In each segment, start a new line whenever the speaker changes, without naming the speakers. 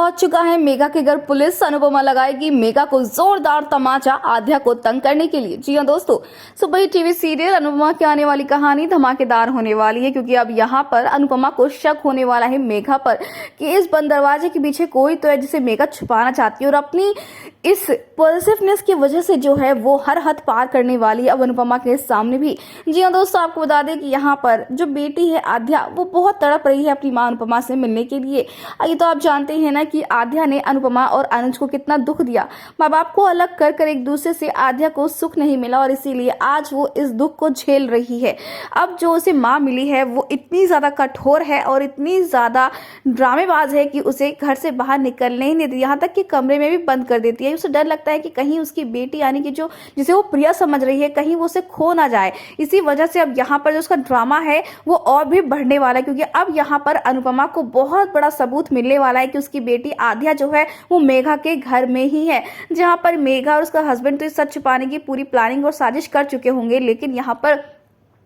पहुंच चुका है मेघा के घर पुलिस। अनुपमा लगाएगी मेघा को जोरदार तमाचा आध्या को तंग करने के लिए। जी हां दोस्तों, सुबह ही टीवी सीरियल अनुपमा की आने वाली कहानी धमाकेदार होने वाली है, क्योंकि अब यहां पर अनुपमा को शक होने वाला है मेघा पर कि इस बंद दरवाजे के पीछे कोई तो है जिसे मेघा छुपाना चाहती है, और अपनी इस पॉजिटिवनेस की वजह से जो है वो हर हद पार करने वाली है अब अनुपमा के सामने भी। जी हाँ दोस्तों, आपको बता दें कि यहाँ पर जो बेटी है आध्या वो बहुत तड़प रही है अपनी मां अनुपमा से मिलने के लिए। ये तो आप जानते हैं ना कि आध्या ने अनुपमा और अनुज को कितना दुख दिया। माँ बाप को अलग कर कर एक दूसरे से आध्या को सुख नहीं मिला, और इसीलिए आज वो इस दुख को झेल रही है। अब जो उसे माँ मिली है वो इतनी ज्यादा कठोर है और इतनी ज्यादा ड्रामेबाज है कि उसे घर से बाहर निकलने ही नहीं देती, यहाँ तक कि कमरे में भी बंद कर देती है। उसे डर लगता है कि कहीं उसकी बेटी यानी कि जो जिसे वो प्रिया समझ रही है कहीं वो उसे खो ना जाए। इसी वजह से अब यहाँ पर जो उसका ड्रामा है वो और भी बढ़ने वाला है, क्योंकि अब यहाँ पर अनुपमा को बहुत बड़ा सबूत मिलने वाला है कि उसकी बेटी आध्या जो है वो मेघा के घर में ही है, जहाँ पर मेघा और उसका हस्बैंड तो इस सच छुपाने की पूरी प्लानिंग और साजिश कर चुके होंगे। लेकिन यहाँ पर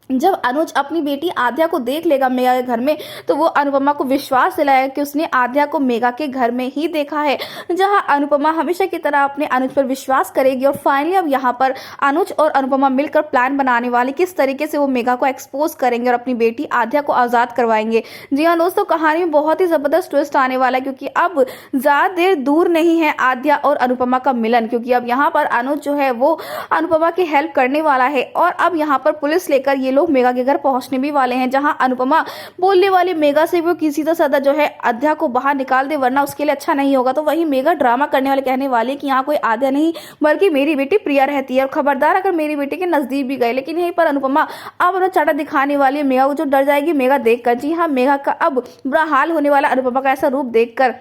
जब अनुज अपनी बेटी आध्या को देख लेगा मेघा के घर में, तो वो अनुपमा को विश्वास दिलाएगा कि उसने आध्या को मेघा के घर में ही देखा है, जहां अनुपमा हमेशा की तरह अपने अनुज पर विश्वास करेगी। और फाइनली अब यहाँ पर अनुज और अनुपमा मिलकर प्लान बनाने वाले किस तरीके से वो मेघा को एक्सपोज करेंगे और अपनी बेटी आध्या को आजाद करवाएंगे। जी हाँ दोस्तों, कहानी में बहुत ही जबरदस्त ट्विस्ट आने वाला है, क्योंकि अब ज्यादा देर दूर नहीं है आध्या और अनुपमा का मिलन, क्योंकि अब यहाँ पर अनुज जो है वो अनुपमा की हेल्प करने वाला है। और अब यहाँ पर पुलिस लेकर ये लोग मेघा के घर पहुंचने भी वाले हैं, जहां अनुपमा बोलने वाली मेघा से वो किसी तो सदा जो है आध्या को बाहर निकाल दे, वरना उसके लिए अच्छा नहीं होगा। तो वही मेघा ड्रामा करने वाले कहने वाले कि यहाँ कोई आध्या नहीं बल्कि मेरी बेटी प्रिया रहती है, और खबरदार अगर मेरी बेटी के नजदीक भी गए। लेकिन यहीं पर अनुपमा अब अपना चाटा दिखाने वाली है मेघा को, जो डर जाएगी मेघा देखकर। जी हाँ, मेघा का अब बुरा हाल होने वाला अनुपमा का ऐसा रूप देखकर,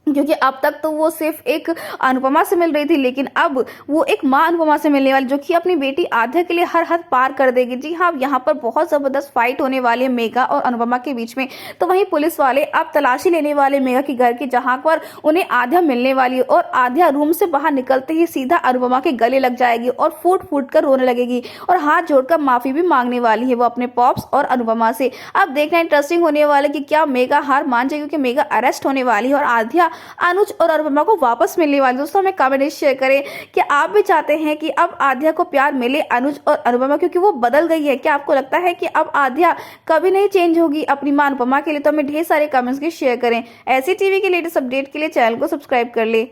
क्योंकि अब तक तो वो सिर्फ एक अनुपमा से मिल रही थी, लेकिन अब वो एक मां अनुपमा से मिलने वाली, जो कि अपनी बेटी आध्या के लिए हर हद पार कर देगी। जी हाँ, यहाँ पर बहुत जबरदस्त फाइट होने वाली है मेघा और अनुपमा के बीच में। तो वहीं पुलिस वाले अब तलाशी लेने वाले मेघा के घर की, जहां पर उन्हें आध्या मिलने वाली है, और आध्या रूम से बाहर निकलते ही सीधा अनुपमा के गले लग जाएगी और फूट फूट कर रोने लगेगी और हाथ जोड़कर माफी भी मांगने वाली है वो अपने पॉप्स और अनुपमा से। अब देखना इंटरेस्टिंग होने वाला है कि क्या मेघा हार मान जाएगी, क्योंकि मेघा अरेस्ट होने वाली है और आध्या अनुज और अनुपमा को वापस मिलने वाली। दोस्तों हमें कमेंट शेयर करें कि आप भी चाहते हैं कि अब आध्या को प्यार मिले अनुज और अनुपमा, क्योंकि वो बदल गई है। क्या आपको लगता है कि अब आध्या कभी नहीं चेंज होगी अपनी मां अनुपमा के लिए? तो हमें ढेर सारे कमेंट्स के शेयर करें। ऐसी टीवी के लेटेस्ट अपडेट के लिए चैनल को सब्सक्राइब कर ले।